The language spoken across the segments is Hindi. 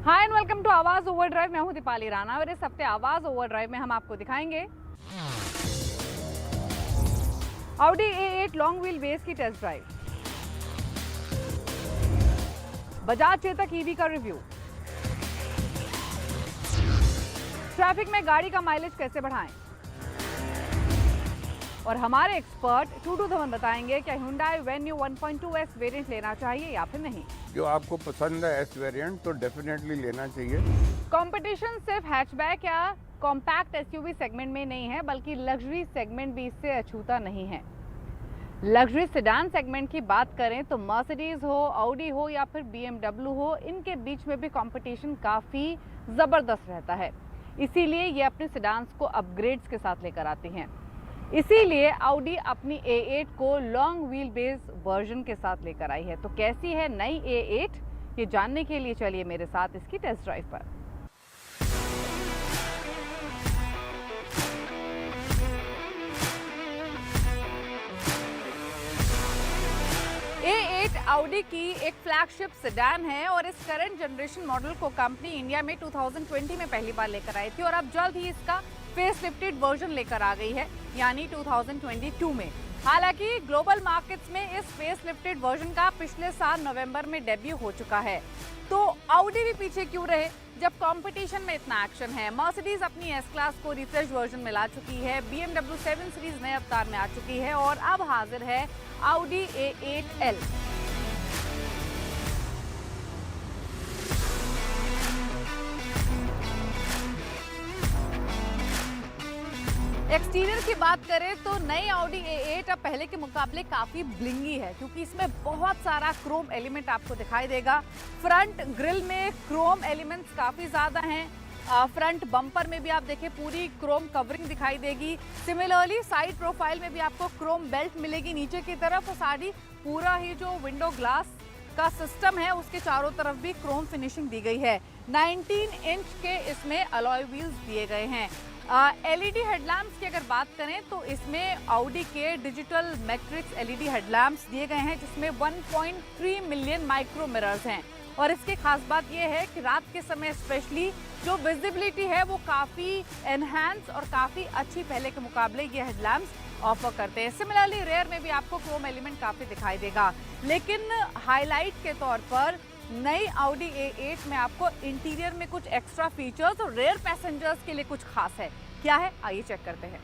हाय एंड वेलकम टू आवाज ओवरड्राइव। मैं हूं दीपाली राणा और इस हफ्ते आवाज ओवरड्राइव में हम आपको दिखाएंगे Audi A8 long wheel base की test drive, Bajaj Chetak EV का रिव्यू, ट्रैफिक में गाड़ी का माइलेज कैसे बढ़ाएं और हमारे एक्सपर्ट टूटू धवन बताएंगे क्या Hyundai Venue 1.2S वेरिएंट लेना चाहिए या फिर नहीं। जो आपको पसंद है एस वेरिएंट तो डेफिनेटली लेना चाहिए। कंपटीशन सिर्फ हैचबैक या कॉम्पैक्ट एसयूवी सेगमेंट में नहीं है, बल्कि लग्जरी सेगमेंट भी इससे अछूता नहीं है। लग्जरी सेडान सेगमेंट की बात करें तो मर्सिडीज हो, ऑडी हो या फिर BMW हो, इनके बीच में भी कंपटीशन काफ़ी ज़बरदस्त रहता है। इसीलिए ये अपने सेडान्स को अपग्रेड्स के साथ लेकर आती हैं। इसीलिए Audi अपनी A8 को लॉन्ग व्हील बेस वर्जन के साथ लेकर आई है। तो कैसी है नई A8, ये जानने के लिए चलिए मेरे साथ इसकी टेस्ट ड्राइव पर। A8 Audi की एक फ्लैगशिप सेडान है और इस करंट जनरेशन मॉडल को कंपनी इंडिया में 2020 में पहली बार लेकर आई थी और अब जल्द ही इसका फेसलिफ्टेड वर्जन लेकर आ गई है, यानी 2022 में। हालांकि ग्लोबल मार्केट्स में इस फेसलिफ्टेड वर्जन का पिछले साल नवंबर में डेब्यू हो चुका है। तो Audi भी पीछे क्यों रहे जब कंपटीशन में इतना एक्शन है। मर्सिडीज अपनी एस क्लास को रिफ्रेश वर्जन में ला चुकी है, BMW 7 सीरीज नए अवतार में आ चुकी है और अब हाजिर है Audi A8L। एक्सटीरियर की बात करें तो नई Audi A8 अब पहले के मुकाबले काफी ब्लिंगी है, क्योंकि इसमें बहुत सारा क्रोम एलिमेंट आपको दिखाई देगा। फ्रंट ग्रिल में क्रोम एलिमेंट्स काफी ज्यादा हैं। फ्रंट बम्पर में भी आप देखें पूरी क्रोम कवरिंग दिखाई देगी। सिमिलरली साइड प्रोफाइल में भी आपको क्रोम बेल्ट मिलेगी नीचे की तरफ और सारी पूरा ही जो विंडो ग्लास का सिस्टम है उसके चारों तरफ भी क्रोम फिनिशिंग दी गई है। 19 इंच के इसमें अलॉय व्हील्स दिए गए हैं। LED हेडलैम्प्स की अगर बात करें तो इसमें Audi के डिजिटल मैट्रिक्स LED हेडलैम्प्स दिए गए हैं, जिसमें 1.3 मिलियन माइक्रो मिरर्स हैं। और इसकी खास बात यह है कि रात के समय स्पेशली जो विजिबिलिटी है वो काफ़ी एनहांस और काफ़ी अच्छी पहले के मुकाबले ये हेडलैम्प्स ऑफर करते हैं। सिमिलरली रेयर में भी आपको क्रोम एलिमेंट काफ़ी दिखाई देगा, लेकिन हाईलाइट के तौर पर नई Audi A8 में आपको इंटीरियर में कुछ एक्स्ट्रा फीचर्स और रेयर पैसेंजर्स के लिए कुछ खास है। क्या है, आइए चेक करते हैं।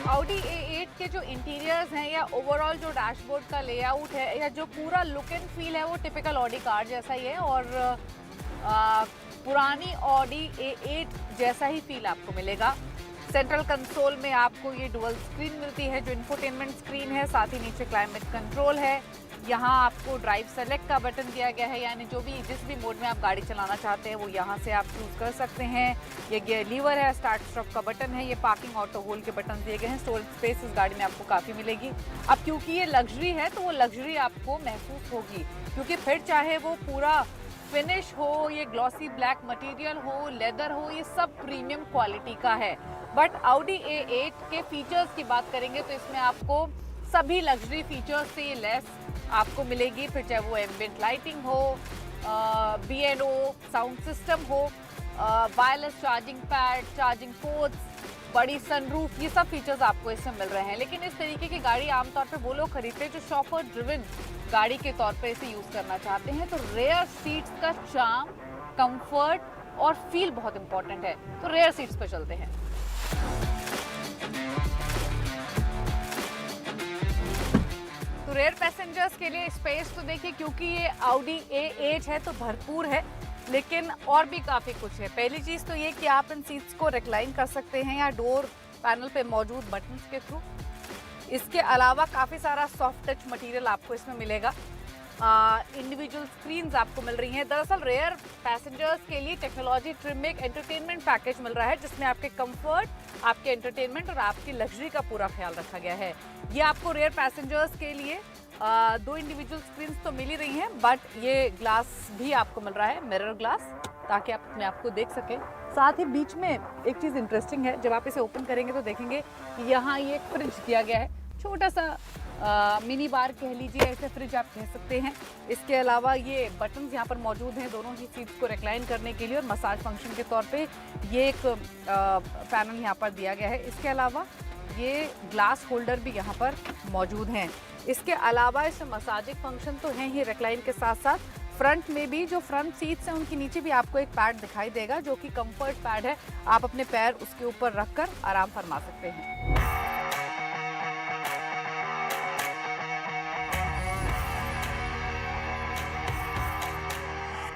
Audi A8 के जो इंटीरियर्स हैं या ओवरऑल जो डैशबोर्ड का लेआउट है या जो पूरा लुक एंड फील है वो टिपिकल Audi कार जैसा ही है और पुरानी Audi A8 जैसा ही फील आपको मिलेगा। सेंट्रल कंसोल में आपको ये डुअल स्क्रीन मिलती है जो इंफोटेनमेंट स्क्रीन है, साथ ही नीचे क्लाइमेट कंट्रोल है। यहाँ आपको ड्राइव सेलेक्ट का बटन दिया गया है, यानी जो भी जिस भी मोड में आप गाड़ी चलाना चाहते हैं वो यहाँ से आप चूज कर सकते हैं। ये गियर लीवर है, स्टार्ट स्टॉप का बटन है, ये पार्किंग ऑटो होल्ड के बटन दिए गए हैं। स्टोरेज स्पेस इस गाड़ी में आपको काफ़ी मिलेगी। अब क्योंकि ये लग्जरी है तो वो लग्जरी आपको महसूस होगी, क्योंकि फिर चाहे वो पूरा फिनिश हो, ये ग्लॉसी ब्लैक मटेरियल हो, लेदर हो, ये सब प्रीमियम क्वालिटी का है। बट Audi A8 के फीचर्स की बात करेंगे तो इसमें आपको सभी लग्जरी फीचर्स से लेस आपको मिलेगी। फिर चाहे वो एम्बिएंट लाइटिंग हो, B&O साउंड सिस्टम हो, wireless charging pad, charging ports, बड़ी सनरूफ, ये सब फीचर्स आपको इसमें मिल रहे हैं। लेकिन इस तरीके की गाड़ी आमतौर पर वो लोग खरीदते हैं जो शॉफर ड्रिवन गाड़ी के तौर पे इसे यूज करना चाहते हैं। तो रेयर सीट्स का चार्म, कंफर्ट और फील बहुत इंपॉर्टेंट है, तो रेयर सीट्स पे चलते हैं। तो रेयर पैसेंजर्स के लिए स्पेस तो देखिए, क्योंकि ये Audi A8 है तो भरपूर है, लेकिन और भी काफ़ी कुछ है। पहली चीज़ तो ये कि आप इन सीट्स को रिक्लाइन कर सकते हैं या डोर पैनल पे मौजूद बटन्स के थ्रू। इसके अलावा काफ़ी सारा सॉफ्ट टच मटेरियल आपको इसमें मिलेगा। इंडिविजुअल स्क्रीन्स आपको मिल रही हैं। दरअसल रेयर पैसेंजर्स के लिए टेक्नोलॉजी ट्रिम में एक एंटरटेनमेंट पैकेज मिल रहा है, जिसमें आपके कंफर्ट, आपके एंटरटेनमेंट और आपकी लग्जरी का पूरा ख्याल रखा गया है। ये आपको रेयर पैसेंजर्स के लिए 2 इंडिविजुअल स्क्रीन्स तो मिल ही रही हैं, बट ये ग्लास भी आपको मिल रहा है, मिरर ग्लास, ताकि आप अपने आप को देख सकें। साथ ही बीच में एक चीज़ इंटरेस्टिंग है, जब आप इसे ओपन करेंगे तो देखेंगे कि यहाँ ये फ्रिज दिया गया है, छोटा सा मिनी बार कह लीजिए, ऐसे फ्रिज आप कह सकते हैं। इसके अलावा ये बटन्स यहाँ पर मौजूद हैं दोनों ही सीट्स को रिक्लाइन करने के लिए, और मसाज फंक्शन के तौर पे ये एक पैनल यहाँ पर दिया गया है। इसके अलावा ये ग्लास होल्डर भी यहाँ पर मौजूद हैं। इसके अलावा इसमें मसाजिंग फंक्शन तो हैं ही रिक्लाइन के साथ साथ, फ्रंट में भी जो फ्रंट सीट्स हैं उनके नीचे भी आपको एक पैड दिखाई देगा जो कि कंफर्ट पैड है। आप अपने पैर उसके ऊपर रखकर आराम फरमा सकते हैं।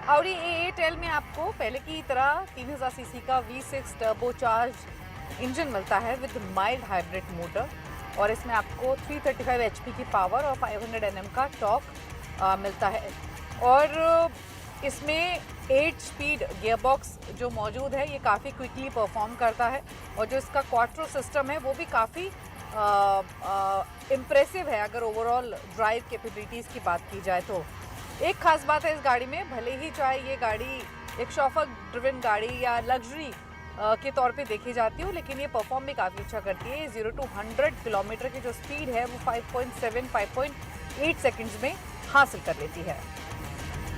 Audi A8L में आपको पहले की तरह 3000 सीसी का V6 टर्बोचार्ज इंजन मिलता है विद माइल्ड हाइब्रिड मोटर, और इसमें आपको 335 HP की पावर और 500 Nm का टॉर्क मिलता है। और इसमें 8 स्पीड गियरबॉक्स जो मौजूद है ये काफ़ी क्विकली परफॉर्म करता है, और जो इसका क्वाट्रो सिस्टम है वो भी काफ़ी इम्प्रेसिव है अगर ओवरऑल ड्राइव कैपेबिलिटीज़ की बात की जाए तो। एक खास बात है इस गाड़ी में, भले ही चाहे ये गाड़ी एक शॉफर ड्रिवन गाड़ी या लग्जरी के तौर पे देखी जाती हो, लेकिन ये परफॉर्म भी काफ़ी अच्छा करती है। 0 to 100 किलोमीटर की जो स्पीड है वो 5.8 सेकंड्स में हासिल कर लेती है।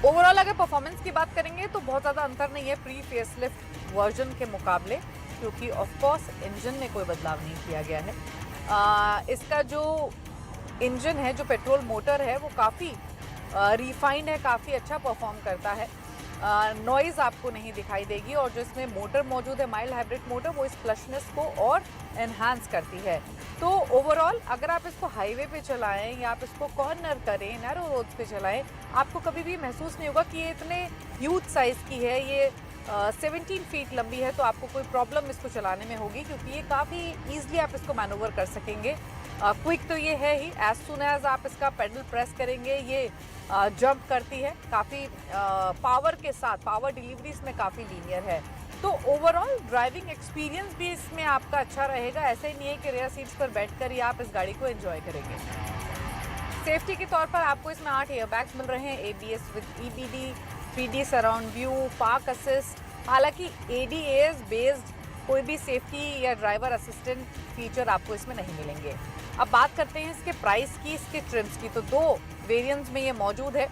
ओवरऑल अगर परफॉर्मेंस की बात करेंगे तो बहुत ज़्यादा अंतर नहीं है प्री फेसलिफ्ट वर्जन के मुकाबले, क्योंकि ऑफकोर्स इंजन में कोई बदलाव नहीं किया गया है। इसका जो इंजन है, जो पेट्रोल मोटर है, वो काफ़ी रिफाइंड है, काफ़ी अच्छा परफॉर्म करता है। नॉइज़ आपको नहीं दिखाई देगी, और जो इसमें मोटर मौजूद है माइल्ड हाइब्रिड मोटर, वो इस फ्लशनेस को और एनहांस करती है। तो ओवरऑल अगर आप इसको हाईवे पे चलाएं या आप इसको कॉर्नर करें, नैरो रोड पे चलाएं, आपको कभी भी महसूस नहीं होगा कि ये इतने ह्यूज साइज़ की है। ये 17 फीट लंबी है, तो आपको कोई प्रॉब्लम इसको चलाने में होगी, क्योंकि ये काफ़ी ईजिली आप इसको मैनूवर कर सकेंगे। क्विक तो ये है ही, एज सुन एज आप इसका पेडल प्रेस करेंगे ये जंप करती है, काफ़ी पावर के साथ, पावर डिलीवरी इसमें काफ़ी लीनियर है। तो ओवरऑल ड्राइविंग एक्सपीरियंस भी इसमें आपका अच्छा रहेगा। ऐसे ही नहीं है कि रेयर सीट्स पर बैठकर ही आप इस गाड़ी को एंजॉय करेंगे। सेफ्टी के तौर पर आपको इसमें 8 एयरबैग्स मिल रहे हैं, ABS with EBD, 3D surround view, park assist. हालांकि ADAS बेस्ड कोई भी सेफ्टी या ड्राइवर असिस्टेंट फीचर आपको इसमें नहीं मिलेंगे। अब बात करते हैं इसके प्राइस की, इसके ट्रिम्स की। तो 2 वेरिएंट्स में ये मौजूद है,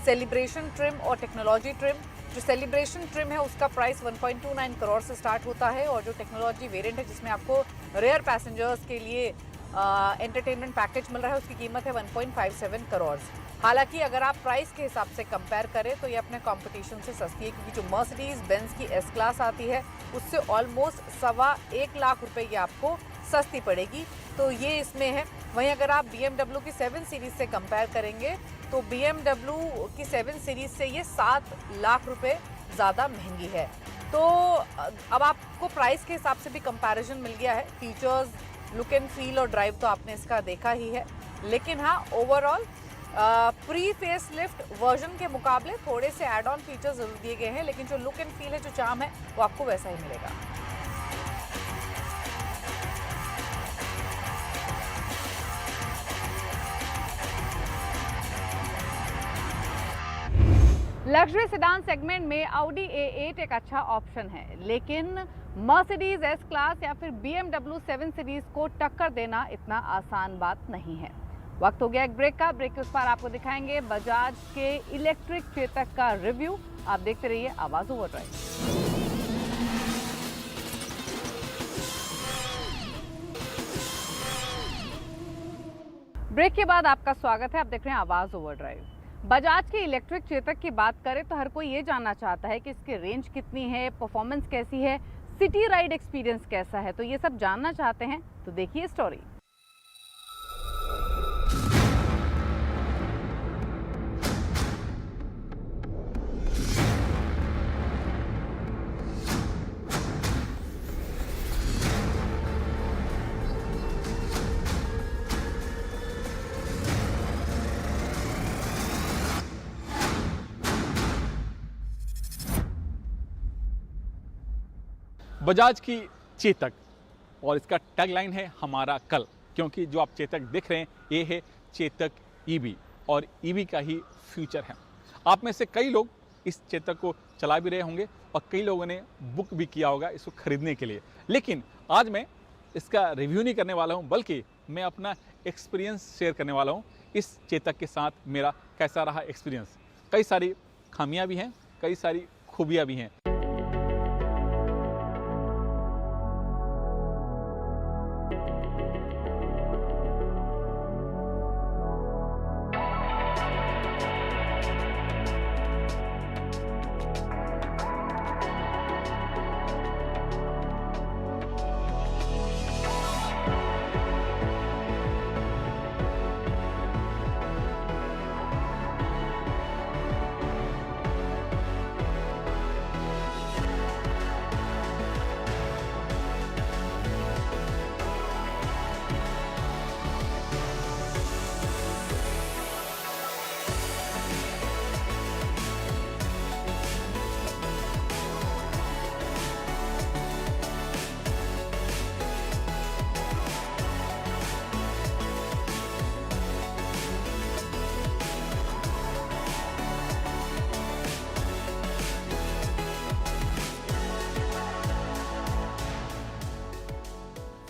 सेलिब्रेशन ट्रिम और टेक्नोलॉजी ट्रिम। जो सेलिब्रेशन ट्रिम है उसका प्राइस 1.29 करोड़ से स्टार्ट होता है, और जो टेक्नोलॉजी वेरिएंट है जिसमें आपको रेयर पैसेंजर्स के लिए एंटरटेनमेंट पैकेज मिल रहा है, उसकी कीमत है 1.57 करोड़। हालांकि अगर आप प्राइस के हिसाब से कंपेयर करें तो ये अपने कंपटीशन से सस्ती है, क्योंकि जो मर्सिडीज बेंज की S क्लास आती है उससे ऑलमोस्ट 1.25 लाख रुपए ये आपको सस्ती पड़ेगी, तो ये इसमें है। वहीं अगर आप BMW की 7 सीरीज़ से कंपेयर करेंगे तो BMW की 7 सीरीज़ से ये 7 लाख रुपए ज़्यादा महंगी है। तो अब आपको प्राइस के हिसाब से भी कंपैरिजन मिल गया है। फीचर्स, लुक एंड फील और ड्राइव तो आपने इसका देखा ही है, लेकिन हाँ overall pre face lift version के मुकाबले थोड़े से एड ऑन फीचर्स जरूर दिए गए हैं, लेकिन जो लुक एंड फील है, जो चार्म है, वो आपको वैसा ही मिलेगा। लग्जरी सेडान सेगमेंट में Audi A8 एक अच्छा ऑप्शन है, लेकिन मर्सिडीज S क्लास या फिर BMW 7 सीरीज को टक्कर देना इतना आसान बात नहीं है। वक्त हो गया एक ब्रेक का। ब्रेक के उस पार आपको दिखाएंगे बजाज के इलेक्ट्रिक चेतक का रिव्यू। आप देखते रहिए आवाज ओवरड्राइव। ब्रेक के बाद आपका स्वागत है। आप देख रहे हैं आवाज ओवरड्राइव। बजाज के इलेक्ट्रिक चेतक की बात करें तो हर कोई ये जानना चाहता है कि इसकी रेंज कितनी है, परफॉर्मेंस कैसी है, सिटी राइड एक्सपीरियंस कैसा है। तो ये सब जानना चाहते हैं तो देखिए स्टोरी। बजाज की चेतक, और इसका टैगलाइन है हमारा कल, क्योंकि जो आप चेतक देख रहे हैं ये है चेतक ईवी, और ईवी का ही फ्यूचर है। आप में से कई लोग इस चेतक को चला भी रहे होंगे और कई लोगों ने बुक भी किया होगा इसको खरीदने के लिए, लेकिन आज मैं इसका रिव्यू नहीं करने वाला हूं, बल्कि मैं अपना एक्सपीरियंस शेयर करने वाला हूँ इस चेतक के साथ मेरा कैसा रहा एक्सपीरियंस। कई सारी खामियां भी हैं, कई सारी खूबियां भी हैं।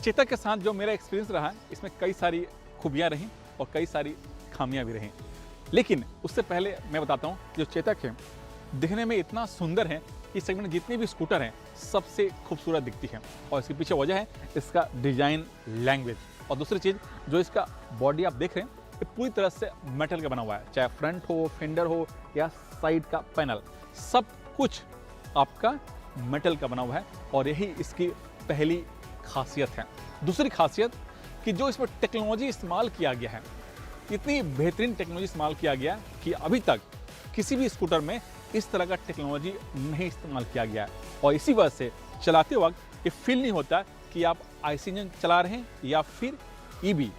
चेतक के साथ जो मेरा एक्सपीरियंस रहा इसमें कई सारी खूबियाँ रहीं और कई सारी खामियां भी रहीं। लेकिन उससे पहले मैं बताता हूँ कि जो चेतक है दिखने में इतना सुंदर है कि इस सेगमेंट में जितने भी स्कूटर हैं सबसे खूबसूरत दिखती है। और इसके पीछे वजह है इसका डिजाइन लैंग्वेज। और दूसरी चीज़ जो इसका बॉडी आप देख रहे हैं ये पूरी तरह से मेटल का बना हुआ है, चाहे फ्रंट हो, फेंडर हो या साइड का पैनल, सब कुछ आपका मेटल का बना हुआ है। और यही इसकी पहली खासियत है। दूसरी खासियत कि जो इसमें टेक्नोलॉजी इस्तेमाल किया गया है, इतनी बेहतरीन टेक्नोलॉजी इस्तेमाल किया गया है कि अभी तक किसी भी स्कूटर में इस तरह का टेक्नोलॉजी नहीं इस्तेमाल किया गया है। और इसी वजह से चलाते वक्त ये फील नहीं होता कि आप आईसी इंजन चला रहे हैं या फिर ईवी।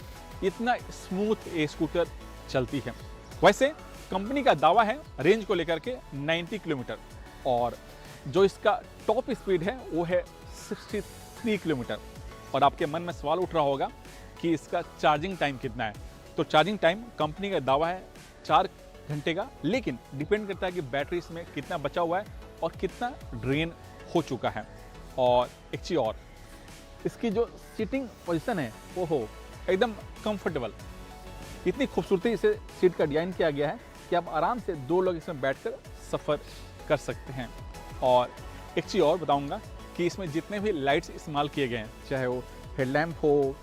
इतना स्मूथ ये स्कूटर चलती है। वैसे कंपनी का दावा है रेंज को लेकर के 90 किलोमीटर, और जो इसका टॉप स्पीड है वो है 63 किलोमीटर। और आपके मन में सवाल उठ रहा होगा कि इसका चार्जिंग टाइम कितना है। तो चार्जिंग टाइम कंपनी का दावा है 4 घंटे का, लेकिन डिपेंड करता है कि बैटरी इसमें कितना बचा हुआ है और कितना ड्रेन हो चुका है। और एक चीज़ और, इसकी जो सीटिंग पोजीशन है वो हो एकदम कंफर्टेबल। इतनी खूबसूरती से सीट का डिज़ाइन किया गया है कि आप आराम से 2 लोग इसमें बैठकर सफ़र कर सकते हैं। और एक चीज़ और बताऊंगा कि इसमें जितने भी लाइट्स इस्तेमाल किए गए हैं, चाहे वो हेडलैम्प हो,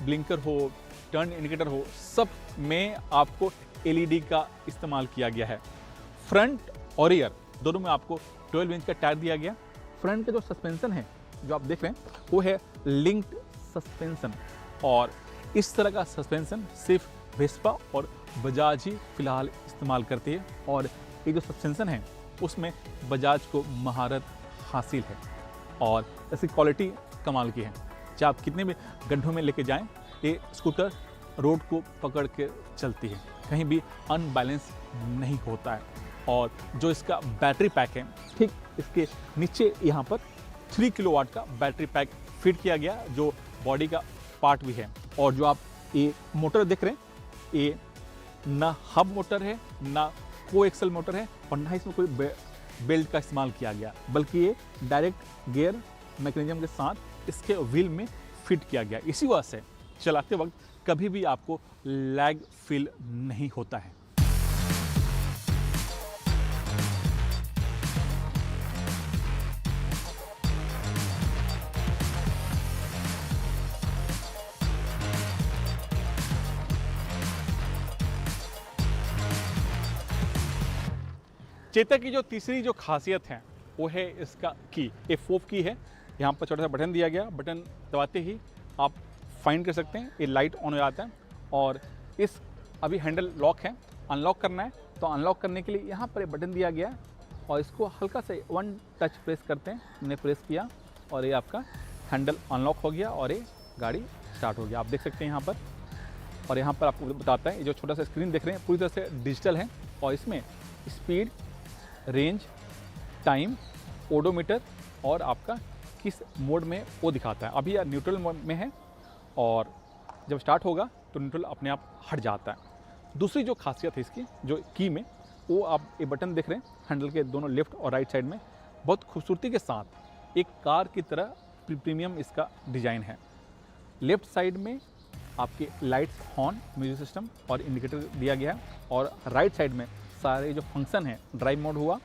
ब्लिंकर हो, टर्न इंडिकेटर हो, सब में आपको एलईडी का इस्तेमाल किया गया है। फ्रंट और रियर दोनों में आपको 12 इंच का टायर दिया गया। फ्रंट का जो सस्पेंशन है जो आप देख रहे हैं वो है लिंक्ड सस्पेंशन, और इस तरह का सस्पेंशन सिर्फ वेस्पा और बजाज ही फिलहाल इस्तेमाल करती है। और ये जो सस्पेंशन है उसमें बजाज को महारत हासिल है और इसकी क्वालिटी कमाल की है। चाहे आप कितने भी गड्ढों में लेके जाएं, ये स्कूटर रोड को पकड़ के चलती है, कहीं भी अनबैलेंस नहीं होता है। और जो इसका बैटरी पैक है, ठीक इसके नीचे यहाँ पर 3 किलोवाट का बैटरी पैक फिट किया गया, जो बॉडी का पार्ट भी है। और जो आप ये मोटर देख रहे हैं, ये ना हब मोटर है, ना कोएक्सल मोटर है, और ना इसमें कोई बेल्ट का इस्तेमाल किया गया, बल्कि ये डायरेक्ट गियर मैकेनिज्म के साथ इसके व्हील में फिट किया गया। इसी वजह से चलाते वक्त कभी भी आपको लैग फील नहीं होता है। चेतक की जो तीसरी जो खासियत है वो है इसका की। ये फोब की है, यहाँ पर छोटा सा बटन दिया गया, बटन दबाते ही आप फाइंड कर सकते हैं, ये लाइट ऑन हो जाता है। और इस अभी हैंडल लॉक है, अनलॉक करना है तो अनलॉक करने के लिए यहाँ पर एक बटन दिया गया और इसको हल्का से 1 टच प्रेस करते हैं। मैंने प्रेस किया और ये आपका हैंडल अनलॉक हो गया और ये गाड़ी स्टार्ट हो गया। आप देख सकते हैं यहाँ पर। और यहाँ पर आपको बताता है, ये जो छोटा सा स्क्रीन देख रहे हैं पूरी तरह से डिजिटल है, और इसमें स्पीड, रेंज, टाइम, ओडोमीटर और आपका किस मोड में वो दिखाता है। अभी यह न्यूट्रल मोड में है और जब स्टार्ट होगा तो न्यूट्रल अपने आप हट जाता है। दूसरी जो खासियत है इसकी जो की में, वो आप ये बटन देख रहे हैं हैंडल के दोनों लेफ्ट और राइट साइड में, बहुत खूबसूरती के साथ एक कार की तरह प्रीमियम इसका डिज़ाइन है। लेफ्ट साइड में आपके लाइट्स, हॉर्न, म्यूजिक सिस्टम और इंडिकेटर दिया गया है। और राइट साइड में सारे जो फंक्शन हैं, ड्राइव मोड हुआ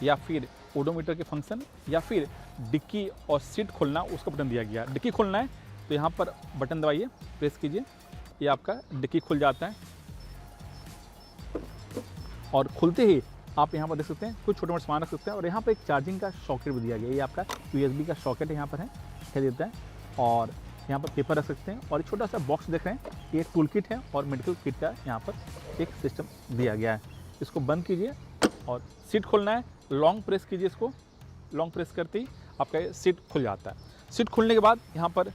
या फिर ओडोमीटर के फंक्शन या फिर डिक्की और सीट खोलना, उसका बटन दिया गया है। डिक्की खोलना है तो यहाँ पर बटन दबाइए, प्रेस कीजिए, ये आपका डिक्की खुल जाता है। और खुलते ही आप यहाँ पर देख सकते हैं कुछ छोटे मोटे सामान रख सकते हैं। और यहाँ पर एक चार्जिंग का सॉकेट भी दिया गया है, ये आपका USB का सॉकेट यहाँ पर है, दिखाई देता है। और यहाँ पर पेपर रख सकते हैं। और एक छोटा सा बॉक्स देख रहे हैं, ये टूल किट है और मेडिकल किट का यहाँ पर एक सिस्टम दिया गया है। इसको बंद कीजिए और सीट खोलना है, लॉन्ग प्रेस कीजिए इसको। लॉन्ग प्रेस करते ही आपका ये सीट खुल जाता है। सीट खुलने के बाद यहाँ पर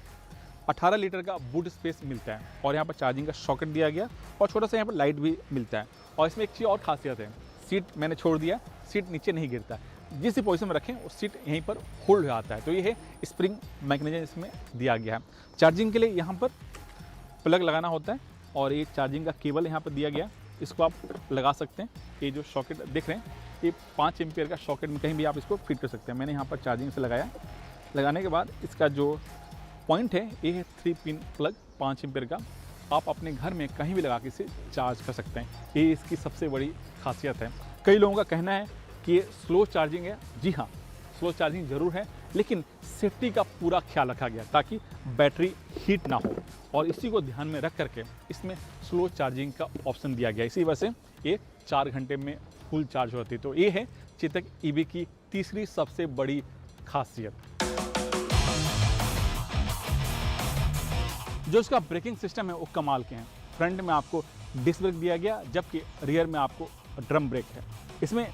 18 लीटर का बूट स्पेस मिलता है और यहाँ पर चार्जिंग का सॉकेट दिया गया और छोटा सा यहाँ पर लाइट भी मिलता है। और इसमें एक चीज़ और खासियत है, सीट मैंने छोड़ दिया, सीट नीचे नहीं गिरता, जिस भी पोजीशन में रखें उस सीट यहीं पर होल्ड हो जाता है। तो ये है स्प्रिंग मैकेनिज्म इसमें दिया गया है। चार्जिंग के लिए यहाँ पर प्लग लगाना होता है और ये चार्जिंग का केबल यहाँ पर दिया गया, इसको आप लगा सकते हैं। ये जो सॉकेट देख रहे हैं, ये 5 एम्पियर का सॉकेट में कहीं भी आप इसको फिट कर सकते हैं। मैंने यहाँ पर चार्जिंग से लगाया, लगाने के बाद इसका जो पॉइंट है ये है 3 पिन प्लग 5 एम्पियर का। आप अपने घर में कहीं भी लगा के इसे चार्ज कर सकते हैं, ये इसकी सबसे बड़ी खासियत है। कई लोगों का कहना है कि ये स्लो चार्जिंग है। जी हाँ, स्लो चार्जिंग ज़रूर है, लेकिन सेफ्टी का पूरा ख्याल रखा गया ताकि बैटरी हीट ना हो। और इसी को ध्यान में रख करके इसमें स्लो चार्जिंग का ऑप्शन दिया गया। इसी वजह से ये 4 घंटे में फुल चार्ज होती है। तो ये है चेतक EV की तीसरी सबसे बड़ी खासियत। जो इसका ब्रेकिंग सिस्टम है वो कमाल के हैं। फ्रंट में आपको डिस्क ब्रेक दिया गया, जबकि रियर में आपको ड्रम ब्रेक है। इसमें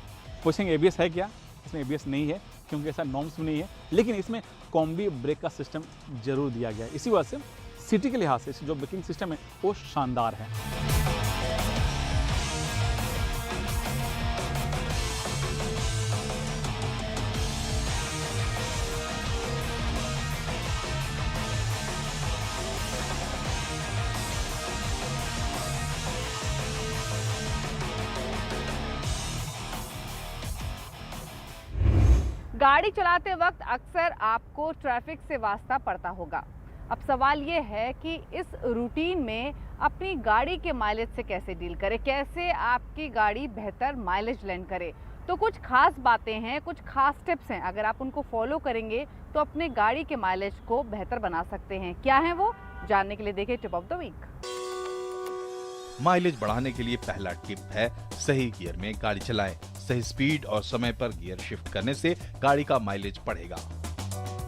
पूछेंगे ABS है क्या? इसमें ABS नहीं है क्योंकि ऐसा नॉर्म्स में नहीं है, लेकिन इसमें कॉम्बी ब्रेक का सिस्टम जरूर दिया गया है। इसी वजह से सिटी के लिहाज से जो ब्रेकिंग सिस्टम है वो शानदार है। गाड़ी चलाते वक्त अक्सर आपको ट्रैफिक से वास्ता पड़ता होगा। अब सवाल ये है कि इस रूटीन में अपनी गाड़ी के माइलेज से कैसे डील करें, कैसे आपकी गाड़ी बेहतर माइलेज लैंड करे। तो कुछ खास बातें हैं, कुछ खास टिप्स हैं, अगर आप उनको फॉलो करेंगे तो अपने गाड़ी के माइलेज को बेहतर बना सकते हैं। क्या है वो, जानने के लिए देखें tip of the week. Mileage बढ़ाने के लिए पहला टिप है सही गियर में गाड़ी चलाएं। सही स्पीड और समय पर गियर शिफ्ट करने से गाड़ी का माइलेज बढ़ेगा।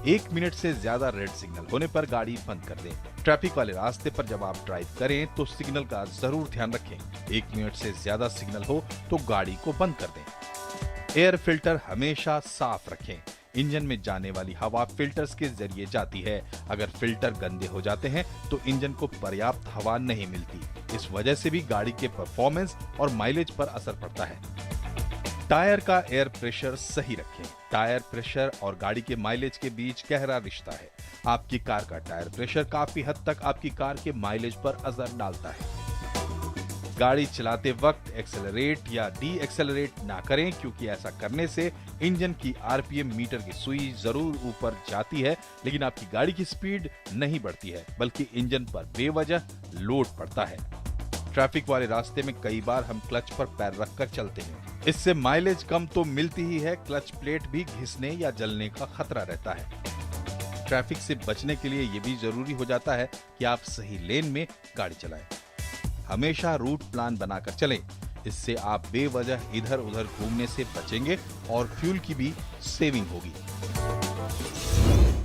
1 मिनट से ज्यादा रेड सिग्नल होने पर गाड़ी बंद कर दें। ट्रैफिक वाले रास्ते पर जब आप ड्राइव करें तो सिग्नल का जरूर ध्यान रखें। 1 मिनट से ज्यादा सिग्नल हो तो गाड़ी को बंद कर दें। एयर फिल्टर हमेशा साफ रखें। इंजन में जाने वाली हवा फिल्टर्स के जरिए जाती है। अगर फिल्टर गंदे हो जाते हैं तो इंजन को पर्याप्त हवा नहीं मिलती। इस वजह से भी गाड़ी के परफॉर्मेंस और माइलेज पर असर पड़ता है। टायर का एयर प्रेशर सही रखें। टायर प्रेशर और गाड़ी के माइलेज के बीच गहरा रिश्ता है। आपकी कार का टायर प्रेशर काफी हद तक आपकी कार के माइलेज पर असर डालता है। गाड़ी चलाते वक्त एक्सेलरेट या डी एक्सेलरेट ना करें, क्योंकि ऐसा करने से इंजन की RPM मीटर की सुई जरूर ऊपर जाती है, लेकिन आपकी गाड़ी की स्पीड नहीं बढ़ती है, बल्कि इंजन पर बेवजह लोड पड़ता है। ट्रैफिक वाले रास्ते में कई बार हम क्लच पर पैर रखकर चलते हैं। इससे माइलेज कम तो मिलती ही है, क्लच प्लेट भी घिसने या जलने का खतरा रहता है। ट्रैफिक से बचने के लिए ये भी जरूरी हो जाता है कि आप सही लेन में गाड़ी चलाएं। हमेशा रूट प्लान बनाकर चलें। इससे आप बेवजह इधर उधर घूमने से बचेंगे और फ्यूल की भी सेविंग होगी।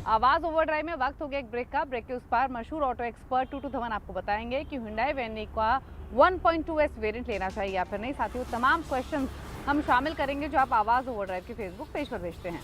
आवाज ओवरड्राइव में वक्त हो गया एक ब्रेक का। ब्रेक के उस पार मशहूर ऑटो एक्सपर्ट टूटू धवन आपको बताएंगे कि Hyundai Venue का 1.2S वेरिएंट लेना चाहिए या फिर नहीं। साथियों, तमाम क्वेश्चंस हम शामिल करेंगे जो आप आवाज ओवरड्राइव के फेसबुक पेज पर भेजते हैं।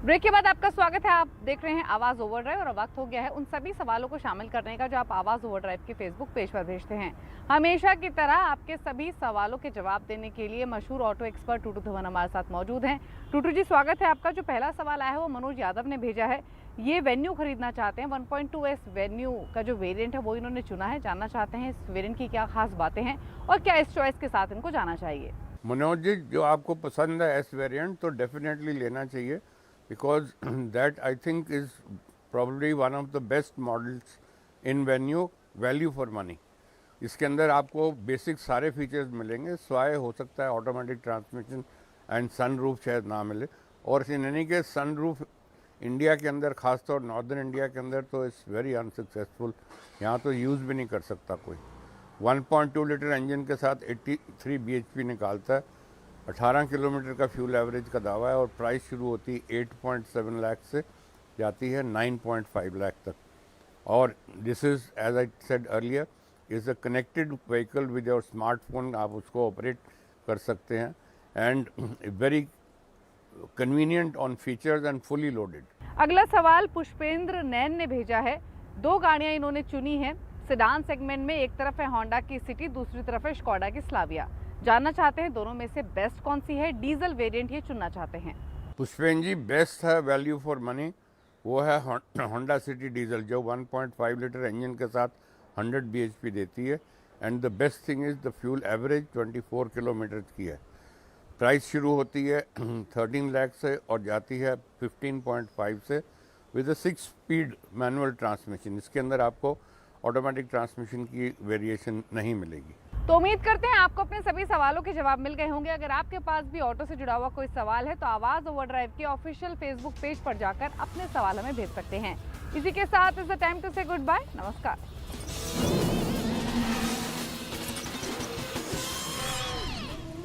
ब्रेक के बाद आपका स्वागत है। आप देख रहे हैं आवाज ओवरड्राइव और वक्त हो गया है उन सभी सवालों को शामिल करने का जो आप आवाज ओवरड्राइव के फेसबुक पेज पर भेजते हैं। हमेशा की तरह आपके सभी सवालों के जवाब देने के लिए मशहूर ऑटो एक्सपर्ट टूटू धवन हमारे साथ मौजूद हैं। टूटू जी, स्वागत है आपका। जो पहला सवाल आया है वो मनोज यादव ने भेजा है। ये वेन्यू खरीदना चाहते हैं, 1.2S वेन्यू का जो वेरिएंट है वो इन्होंने चुना है। जानना चाहते हैं इस वेरिएंट की क्या खास बातें हैं और क्या इस चॉइस के साथ इनको जाना चाहिए। मनोज जी, जो आपको पसंद है S वेरिएंट तो डेफिनेटली लेना चाहिए। because that I think is probably one of the best models in value for money. इसके अंदर आपको बेसिक सारे फीचर्स मिलेंगे, स्वाय हो सकता है ऑटोमेटिक ट्रांसमिशन एंड सनरूफ शायद ना मिले, और इन एनी के सनरूफ इंडिया के अंदर, खासतौर नॉर्दर्न इंडिया के अंदर तो इट्स वेरी अनसक्सेसफुल, यहाँ तो यूज़ भी नहीं कर सकता कोई। 1.2 लीटर इंजन के साथ 83 bhp निकालता है, 18 किलोमीटर का फ्यूल एवरेज का दावा है, और प्राइस शुरू होती है 8.7 लाख से जाती है 9.5 लाख तक। और this is as I said earlier is a connected vehicle with your smartphone, आप उसको ऑपरेट कर सकते हैं, and very convenient on features and fully loaded. अगला सवाल पुष्पेंद्र नैन ने भेजा है। दो गाड़ियां इन्होंने चुनी हैं सेडान सेगमेंट में, एक तरफ है होंडा की सिटी, दूसरी तरफ है स्कोडा की स्लाविया। जानना चाहते हैं दोनों में से बेस्ट कौन सी है, डीजल वेरिएंट ये चुनना चाहते हैं। पुष्पेन जी, बेस्ट है वैल्यू फॉर मनी वो है होंडा सिटी डीजल, जो 1.5 लीटर इंजन के साथ 100 bhp देती है, and the best thing is the fuel average 24 kilometre की है। प्राइस शुरू होती है 13 लाख से और जाती है 15.5 से, with a 6 speed manual transmission. इसके अंदर आपको ऑटोमेटिक ट्रांसमिशन की वेरिएशन नहीं मिलेगी। तो उम्मीद करते हैं आपको अपने सभी सवालों के जवाब मिल गए होंगे। अगर आपके पास भी ऑटो से जुड़ा हुआ कोई सवाल है तो आवाज ओवरड्राइव के ऑफिशियल फेसबुक पेज पर जाकर अपने सवाल हमें भेज सकते हैं। इसी के साथ इज द टाइम टू से गुड बाय, नमस्कार।